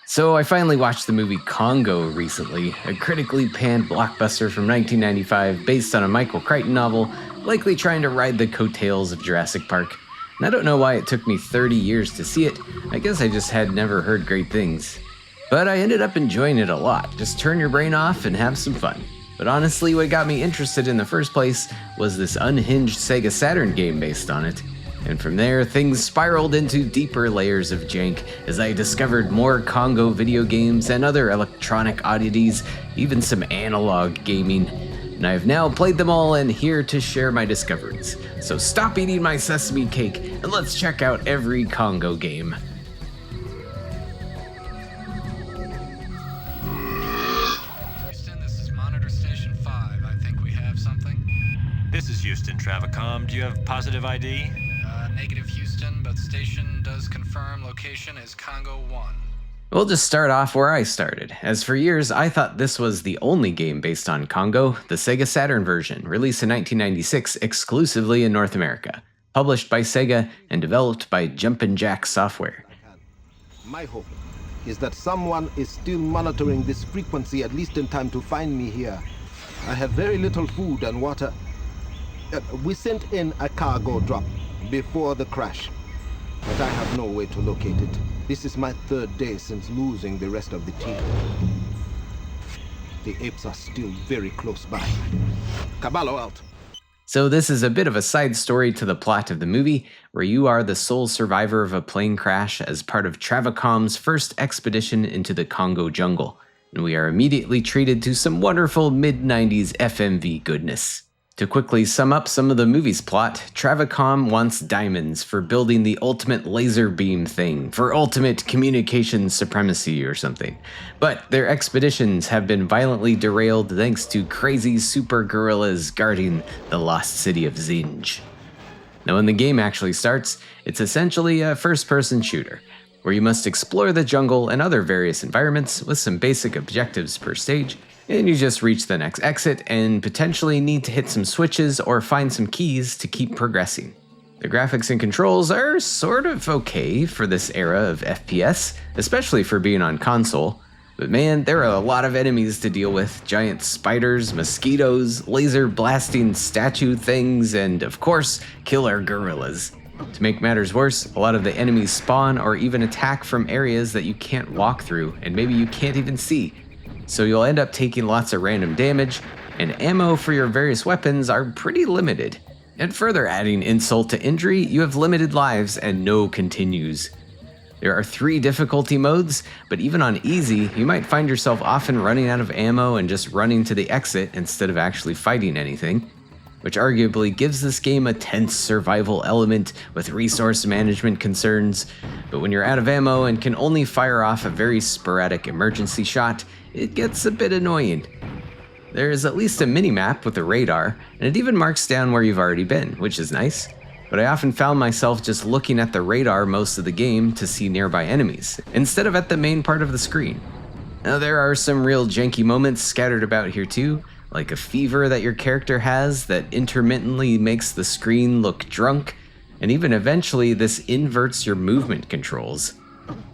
So I finally watched the movie Congo recently, a critically panned blockbuster from 1995 based on a Michael Crichton novel, likely trying to ride the coattails of Jurassic Park. And I don't know why it took me 30 years to see it. I guess I just had never heard great things. But I ended up enjoying it a lot. Just turn your brain off and have some fun. But honestly, what got me interested in the first place was this unhinged Sega Saturn game based on it. And from there, things spiraled into deeper layers of jank as I discovered more Congo video games and other electronic oddities, even some analog gaming. And I have now played them all and here to share my discoveries. So stop eating my sesame cake and let's check out every Congo game. Houston, this is Monitor Station 5. I think we have something. This is Houston, Travicom. Do you have positive ID? Negative Houston, but station does confirm location is Congo 1. We'll just start off where I started, as for years I thought this was the only game based on Congo, the Sega Saturn version, released in 1996 exclusively in North America, published by Sega and developed by Jumpin' Jack Software. My hope is that someone is still monitoring this frequency at least in time to find me here. I have very little food and water. We sent in a cargo drop before the crash, but I have no way to locate it. This is my third day since losing the rest of the team. The apes are still very close by. Caballo out. So this is a bit of a side story to the plot of the movie, where you are the sole survivor of a plane crash as part of Travicom's first expedition into the Congo jungle, and we are immediately treated to some wonderful mid-90s FMV goodness. To quickly sum up some of the movie's plot, Travicom wants diamonds for building the ultimate laser beam thing, for ultimate communication supremacy or something. But their expeditions have been violently derailed thanks to crazy super gorillas guarding the lost city of Zinj. Now when the game actually starts, it's essentially a first-person shooter, where you must explore the jungle and other various environments with some basic objectives per stage, and you just reach the next exit and potentially need to hit some switches or find some keys to keep progressing. The graphics and controls are sort of okay for this era of FPS, especially for being on console, but man, there are a lot of enemies to deal with: giant spiders, mosquitoes, laser blasting statue things, and of course, killer gorillas. To make matters worse, a lot of the enemies spawn or even attack from areas that you can't walk through and maybe you can't even see. So you'll end up taking lots of random damage, and ammo for your various weapons are pretty limited. And further adding insult to injury, you have limited lives and no continues. There are 3 difficulty modes, but even on easy, you might find yourself often running out of ammo and just running to the exit instead of actually fighting anything, which arguably gives this game a tense survival element with resource management concerns. But when you're out of ammo and can only fire off a very sporadic emergency shot, it gets a bit annoying. There is at least a mini-map with a radar, and it even marks down where you've already been, which is nice. But I often found myself just looking at the radar most of the game to see nearby enemies, instead of at the main part of the screen. Now there are some real janky moments scattered about here too, like a fever that your character has that intermittently makes the screen look drunk, and even eventually this inverts your movement controls.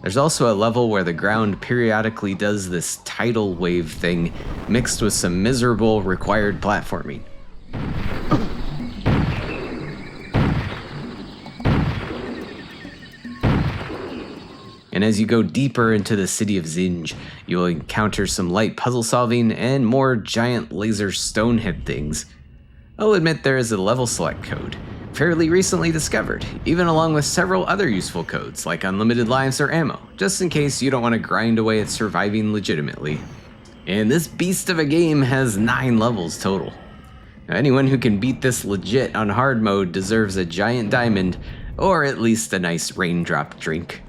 There's also a level where the ground periodically does this tidal wave thing, mixed with some miserable required platforming. And as you go deeper into the city of Zinj, you'll encounter some light puzzle solving and more giant laser stonehead things. I'll admit there is a level select code, fairly recently discovered, even along with several other useful codes like unlimited lives or ammo, just in case you don't want to grind away at surviving legitimately. And this beast of a game has 9 levels total. Now, anyone who can beat this legit on hard mode deserves a giant diamond, or at least a nice raindrop drink.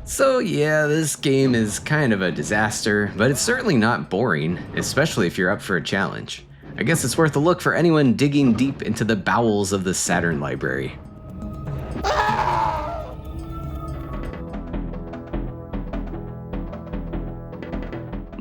So yeah, this game is kind of a disaster, but it's certainly not boring, especially if you're up for a challenge. I guess it's worth a look for anyone digging deep into the bowels of the Saturn library.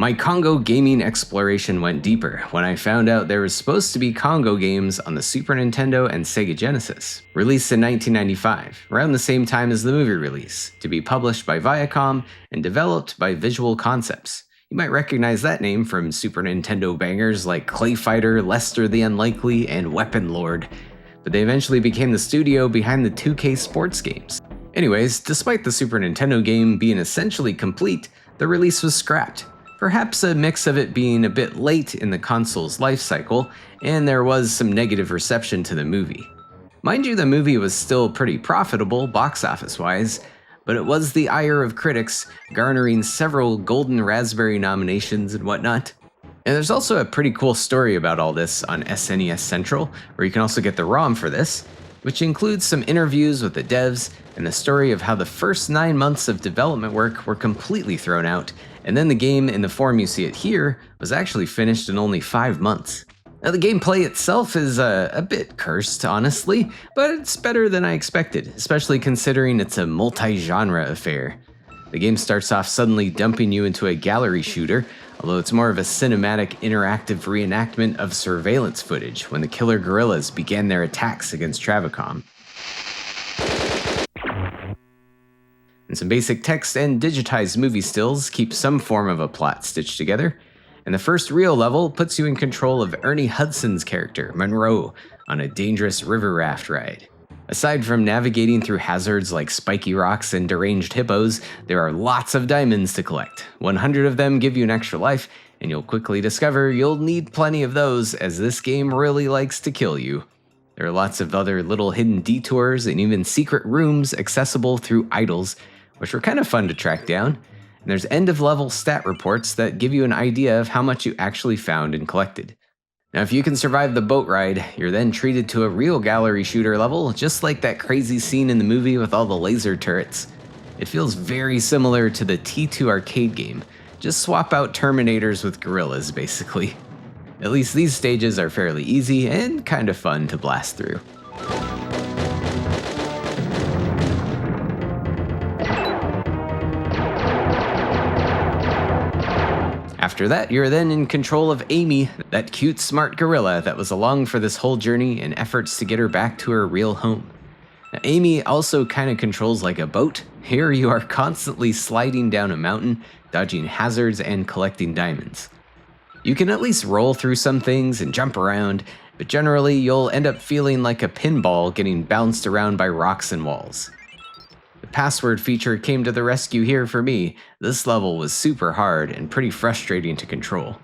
My Congo gaming exploration went deeper when I found out there was supposed to be Congo games on the Super Nintendo and Sega Genesis, released in 1995, around the same time as the movie release, to be published by Viacom and developed by Visual Concepts. You might recognize that name from Super Nintendo bangers like Clay Fighter, Lester the Unlikely, and Weapon Lord, but they eventually became the studio behind the 2K sports games. Anyways, despite the Super Nintendo game being essentially complete, the release was scrapped. Perhaps a mix of it being a bit late in the console's life cycle, and there was some negative reception to the movie. Mind you, the movie was still pretty profitable box office-wise, but it was the ire of critics, garnering several Golden Raspberry nominations and whatnot. And there's also a pretty cool story about all this on SNES Central, where you can also get the ROM for this, which includes some interviews with the devs and the story of how the first 9 months of development work were completely thrown out, and then the game in the form you see it here was actually finished in only 5 months. Now, the gameplay itself is a bit cursed, honestly, but it's better than I expected, especially considering it's a multi-genre affair. The game starts off suddenly dumping you into a gallery shooter, although it's more of a cinematic, interactive reenactment of surveillance footage when the killer guerrillas began their attacks against Travacom. And some basic text and digitized movie stills keep some form of a plot stitched together, and the first real level puts you in control of Ernie Hudson's character, Monroe, on a dangerous river raft ride. Aside from navigating through hazards like spiky rocks and deranged hippos, there are lots of diamonds to collect. 100 of them give you an extra life, and you'll quickly discover you'll need plenty of those, as this game really likes to kill you. There are lots of other little hidden detours and even secret rooms accessible through idols, which were kind of fun to track down. And there's end-of-level stat reports that give you an idea of how much you actually found and collected. Now, if you can survive the boat ride, you're then treated to a real gallery shooter level, just like that crazy scene in the movie with all the laser turrets. It feels very similar to the T2 arcade game. Just swap out Terminators with gorillas, basically. At least these stages are fairly easy and kind of fun to blast through. After that, you're then in control of Amy, that cute, smart gorilla that was along for this whole journey in efforts to get her back to her real home. Now, Amy also kind of controls like a boat. Here you are constantly sliding down a mountain, dodging hazards, and collecting diamonds. You can at least roll through some things and jump around, but generally you'll end up feeling like a pinball getting bounced around by rocks and walls. The password feature came to the rescue here for me. This level was super hard and pretty frustrating to control.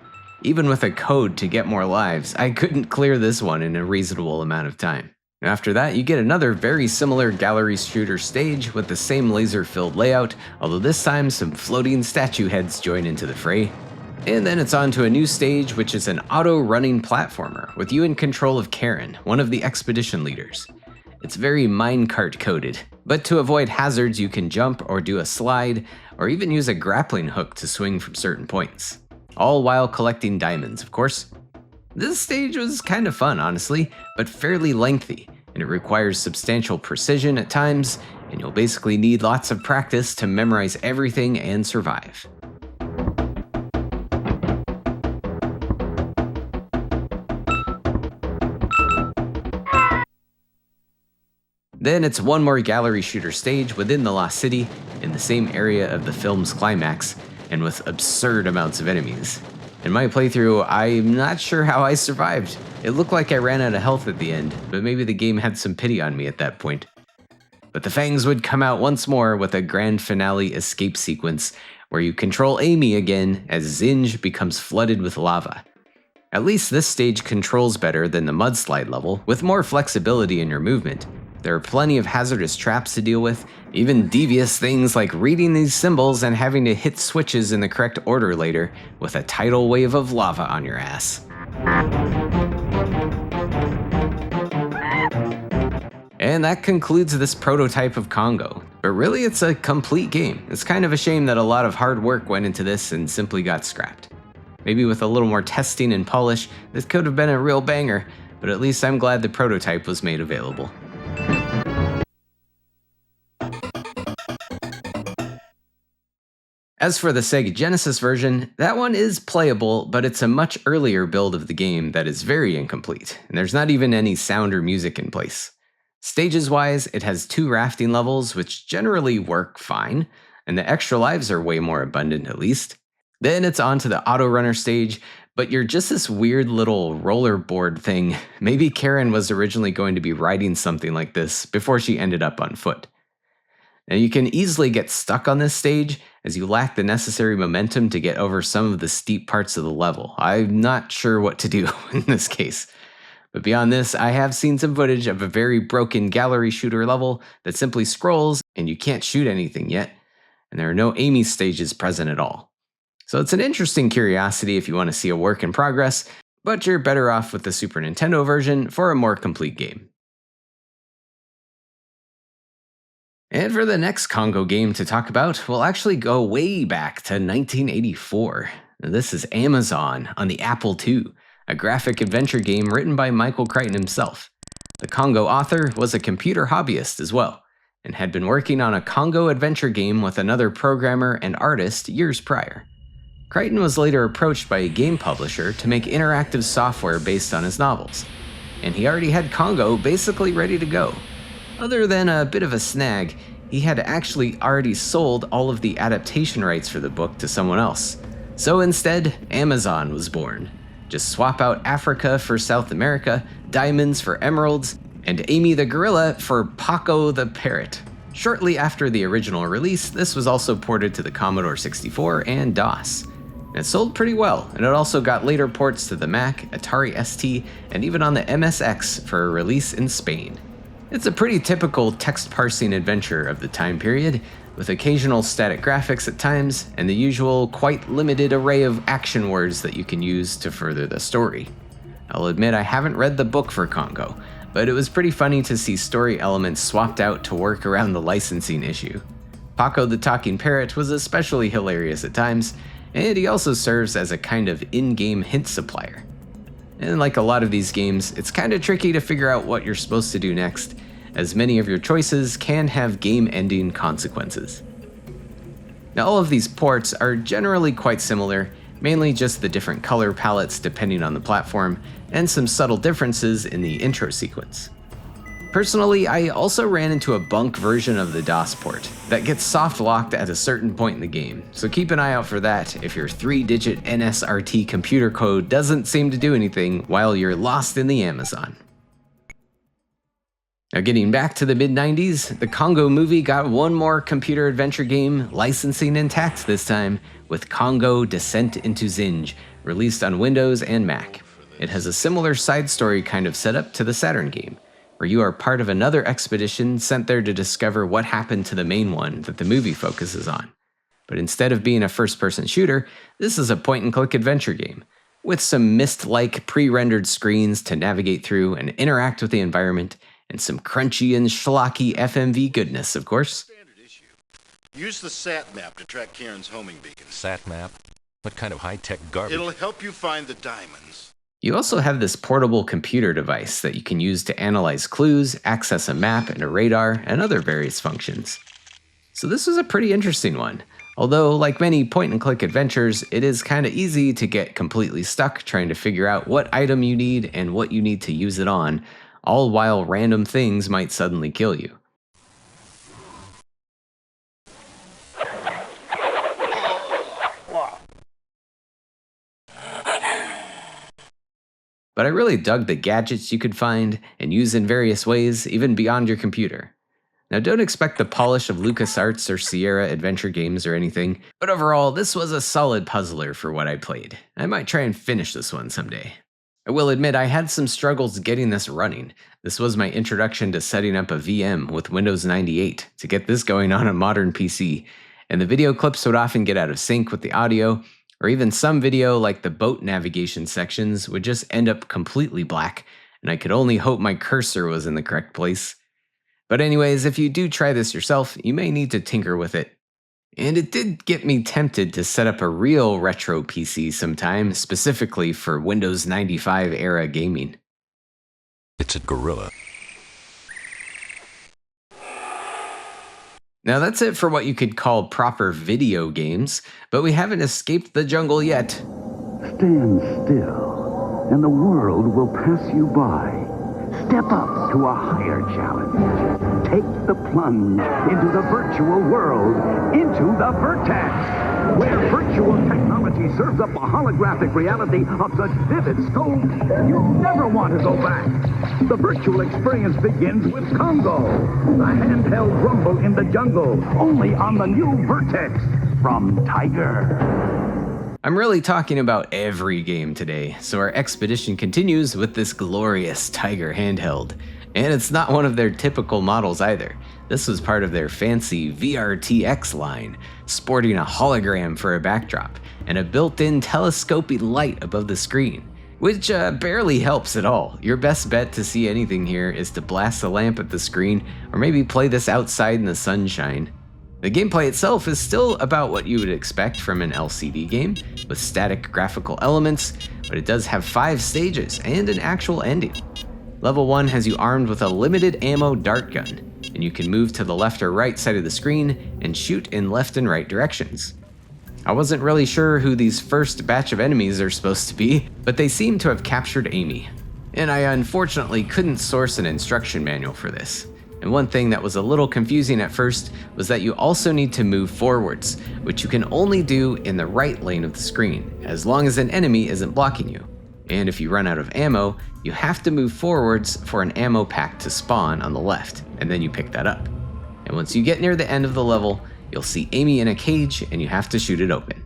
Even with a code to get more lives, I couldn't clear this one in a reasonable amount of time. After that, you get another very similar gallery shooter stage with the same laser-filled layout, although this time some floating statue heads join into the fray. And then it's on to a new stage, which is an auto-running platformer, with you in control of Karen, one of the expedition leaders. It's very minecart coded, but to avoid hazards you can jump or do a slide, or even use a grappling hook to swing from certain points. All while collecting diamonds, of course. This stage was kind of fun, honestly, but fairly lengthy, and it requires substantial precision at times, and you'll basically need lots of practice to memorize everything and survive. Then it's one more gallery shooter stage within the Lost City, in the same area of the film's climax, and with absurd amounts of enemies. In my playthrough, I'm not sure how I survived. It looked like I ran out of health at the end, but maybe the game had some pity on me at that point. But the fangs would come out once more with a grand finale escape sequence, where you control Amy again as Zinj becomes flooded with lava. At least this stage controls better than the mudslide level, with more flexibility in your movement. There are plenty of hazardous traps to deal with, even devious things like reading these symbols and having to hit switches in the correct order later with a tidal wave of lava on your ass. And that concludes this prototype of Congo. But really, it's a complete game. It's kind of a shame that a lot of hard work went into this and simply got scrapped. Maybe with a little more testing and polish, this could have been a real banger, but at least I'm glad the prototype was made available. As for the Sega Genesis version, that one is playable, but it's a much earlier build of the game that is very incomplete, and there's not even any sound or music in place. Stages-wise, it has 2 rafting levels, which generally work fine, and the extra lives are way more abundant at least. Then it's on to the auto runner stage, but you're just this weird little rollerboard thing. Maybe Karen was originally going to be riding something like this before she ended up on foot. Now you can easily get stuck on this stage as you lack the necessary momentum to get over some of the steep parts of the level. I'm not sure what to do in this case. But beyond this, I have seen some footage of a very broken gallery shooter level that simply scrolls and you can't shoot anything yet, and there are no aiming stages present at all. So it's an interesting curiosity if you want to see a work in progress, but you're better off with the Super Nintendo version for a more complete game. And for the next Congo game to talk about, we'll actually go way back to 1984. This is Amazon on the Apple II, a graphic adventure game written by Michael Crichton himself. The Congo author was a computer hobbyist as well, and had been working on a Congo adventure game with another programmer and artist years prior. Crichton was later approached by a game publisher to make interactive software based on his novels, and he already had Congo basically ready to go. Other than a bit of a snag, he had actually already sold all of the adaptation rights for the book to someone else. So instead, Amazon was born. Just swap out Africa for South America, diamonds for emeralds, and Amy the gorilla for Paco the parrot. Shortly after the original release, this was also ported to the Commodore 64 and DOS. It sold pretty well, and it also got later ports to the Mac, Atari ST, and even on the MSX for a release in Spain. It's a pretty typical text parsing adventure of the time period, with occasional static graphics at times, and the usual quite limited array of action words that you can use to further the story. I'll admit I haven't read the book for Congo, but it was pretty funny to see story elements swapped out to work around the licensing issue. Paco the talking parrot was especially hilarious at times, and he also serves as a kind of in-game hint supplier. And like a lot of these games, it's kind of tricky to figure out what you're supposed to do next, as many of your choices can have game-ending consequences. Now, all of these ports are generally quite similar, mainly just the different color palettes depending on the platform, and some subtle differences in the intro sequence. Personally, I also ran into a bunk version of the DOS port that gets soft-locked at a certain point in the game, so keep an eye out for that if your 3-digit NSRT computer code doesn't seem to do anything while you're lost in the Amazon. Now, getting back to the mid-90s, the Congo movie got one more computer adventure game, licensing intact this time, with Congo Descent into Zinj, released on Windows and Mac. It has a similar side story kind of setup to the Saturn game, where you are part of another expedition sent there to discover what happened to the main one that the movie focuses on. But instead of being a first-person shooter, this is a point-and-click adventure game, with some Myst-like pre-rendered screens to navigate through and interact with the environment, and some crunchy and schlocky FMV goodness, of course. Standard issue. Use the sat map to track Karen's homing beacon. Sat map? What kind of high-tech garbage? It'll help you find the diamonds. You also have this portable computer device that you can use to analyze clues, access a map and a radar, and other various functions. So this was a pretty interesting one. Although, like many point-and-click adventures, it is kind of easy to get completely stuck trying to figure out what item you need and what you need to use it on, all while random things might suddenly kill you. But I really dug the gadgets you could find and use in various ways, even beyond your computer. Now, don't expect the polish of LucasArts or Sierra adventure games or anything, but overall, this was a solid puzzler for what I played. I might try and finish this one someday. I will admit I had some struggles getting this running. This was my introduction to setting up a VM with Windows 98 to get this going on a modern PC, and the video clips would often get out of sync with the audio, or even some video like the boat navigation sections would just end up completely black, and I could only hope my cursor was in the correct place. But anyways, if you do try this yourself, you may need to tinker with it. And it did get me tempted to set up a real retro PC sometime, specifically for Windows 95 era gaming. It's a gorilla. Now that's it for what you could call proper video games, but we haven't escaped the jungle yet. Stand still, and the world will pass you by. Step up to a higher challenge. Take the plunge into the virtual world, into the Vertex, where virtual technology serves up a holographic reality of such vivid scope, you'll never want to go back. The virtual experience begins with Congo, the handheld rumble in the jungle, only on the new Vertex from Tiger. I'm really talking about every game today, so our expedition continues with this glorious Tiger handheld. And it's not one of their typical models either. This was part of their fancy VRTX line, sporting a hologram for a backdrop and a built-in telescoping light above the screen, which barely helps at all. Your best bet to see anything here is to blast a lamp at the screen or maybe play this outside in the sunshine. The gameplay itself is still about what you would expect from an LCD game, with static graphical elements, but it does have 5 stages and an actual ending. Level 1 has you armed with a limited ammo dart gun, and you can move to the left or right side of the screen and shoot in left and right directions. I wasn't really sure who these first batch of enemies are supposed to be, but they seem to have captured Amy. And I unfortunately couldn't source an instruction manual for this. And one thing that was a little confusing at first was that you also need to move forwards, which you can only do in the right lane of the screen, as long as an enemy isn't blocking you. And if you run out of ammo, you have to move forwards for an ammo pack to spawn on the left, and then you pick that up. And once you get near the end of the level, you'll see Amy in a cage and you have to shoot it open.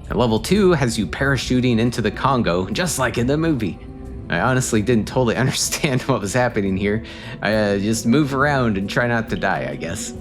And level 2 has you parachuting into the Congo, just like in the movie. I honestly didn't totally understand what was happening here. I just move around and try not to die, I guess.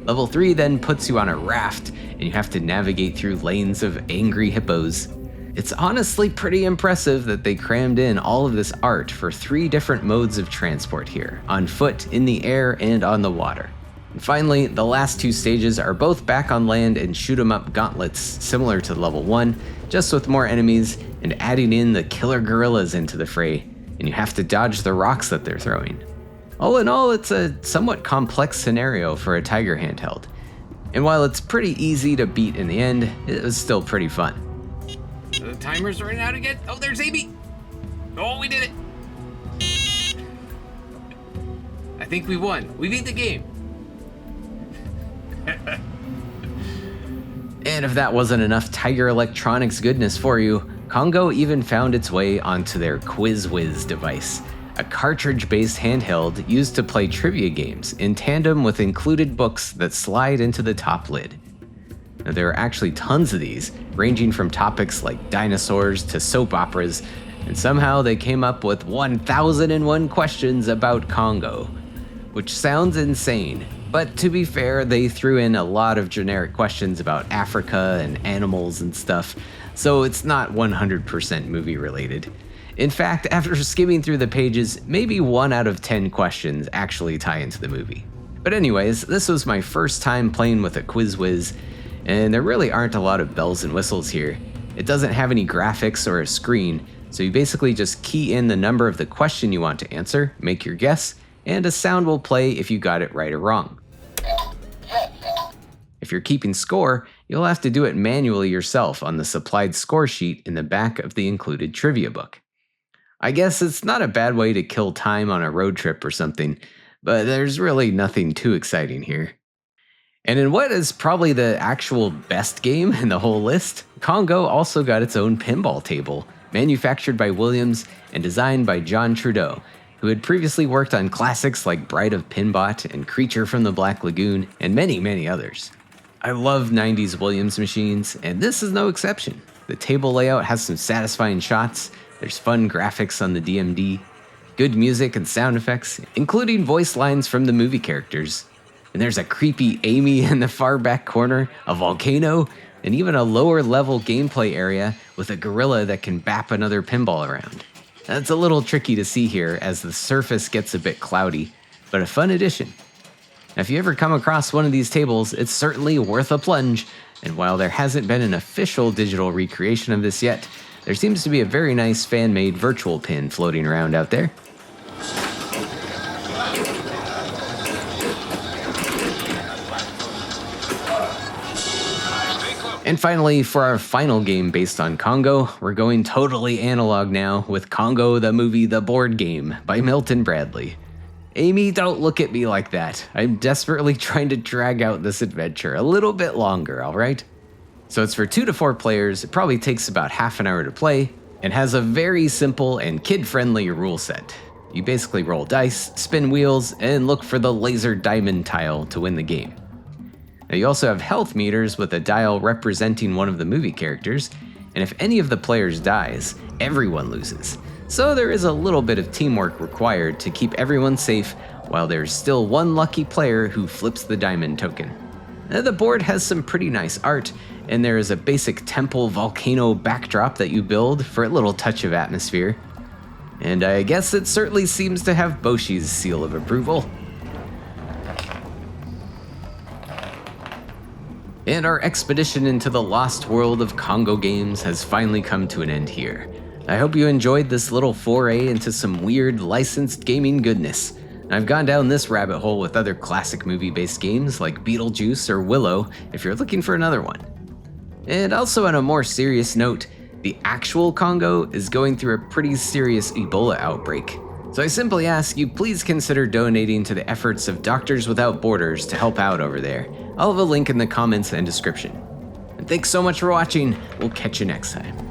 Level 3 then puts you on a raft, and you have to navigate through lanes of angry hippos. It's honestly pretty impressive that they crammed in all of this art for 3 different modes of transport here, on foot, in the air, and on the water. And finally, the last 2 stages are both back on land and shoot-'em-up gauntlets similar to level 1, just with more enemies and adding in the killer gorillas into the fray, and you have to dodge the rocks that they're throwing. All in all, it's a somewhat complex scenario for a Tiger handheld. And while it's pretty easy to beat in the end, it was still pretty fun. The timer's running out again. Oh, there's Amy! Oh, we did it! I think we won. We beat the game. And if that wasn't enough Tiger Electronics goodness for you, Congo even found its way onto their QuizWiz device, a cartridge-based handheld used to play trivia games in tandem with included books that slide into the top lid. Now, there are actually tons of these, ranging from topics like dinosaurs to soap operas, and somehow they came up with 1001 questions about Congo, which sounds insane. But to be fair, they threw in a lot of generic questions about Africa and animals and stuff, so it's not 100% movie related. In fact, after skimming through the pages, maybe 1 out of 10 questions actually tie into the movie. But anyways, this was my first time playing with a QuizWiz, and there really aren't a lot of bells and whistles here. It doesn't have any graphics or a screen, so you basically just key in the number of the question you want to answer, make your guess, and a sound will play if you got it right or wrong. If you're keeping score, you'll have to do it manually yourself on the supplied score sheet in the back of the included trivia book. I guess it's not a bad way to kill time on a road trip or something, but there's really nothing too exciting here. And in what is probably the actual best game in the whole list, Congo also got its own pinball table, manufactured by Williams and designed by John Trudeau, who had previously worked on classics like Bride of Pinbot and Creature from the Black Lagoon, and many, many others. I love 90s Williams machines, and this is no exception. The table layout has some satisfying shots, there's fun graphics on the DMD, good music and sound effects, including voice lines from the movie characters. And there's a creepy Amy in the far back corner, a volcano, and even a lower level gameplay area with a gorilla that can bap another pinball around. That's a little tricky to see here as the surface gets a bit cloudy, but a fun addition. Now, if you ever come across one of these tables, it's certainly worth a plunge, and while there hasn't been an official digital recreation of this yet, there seems to be a very nice fan-made virtual pin floating around out there. And finally, for our final game based on Congo, we're going totally analog now with Congo the Movie the Board Game by Milton Bradley. Amy, don't look at me like that. I'm desperately trying to drag out this adventure a little bit longer, alright? So it's for 2 to 4 players, it probably takes about half an hour to play, and has a very simple and kid-friendly rule set. You basically roll dice, spin wheels, and look for the laser diamond tile to win the game. Now you also have health meters with a dial representing one of the movie characters, and if any of the players dies, everyone loses. So there is a little bit of teamwork required to keep everyone safe while there's still one lucky player who flips the diamond token. Now, the board has some pretty nice art, and there is a basic temple volcano backdrop that you build for a little touch of atmosphere. And I guess it certainly seems to have Boshi's seal of approval. And our expedition into the lost world of Congo games has finally come to an end here. I hope you enjoyed this little foray into some weird licensed gaming goodness. I've gone down this rabbit hole with other classic movie-based games like Beetlejuice or Willow if you're looking for another one. And also on a more serious note, the actual Congo is going through a pretty serious Ebola outbreak. So I simply ask you please consider donating to the efforts of Doctors Without Borders to help out over there. I'll have a link in the comments and description. And thanks so much for watching. We'll catch you next time.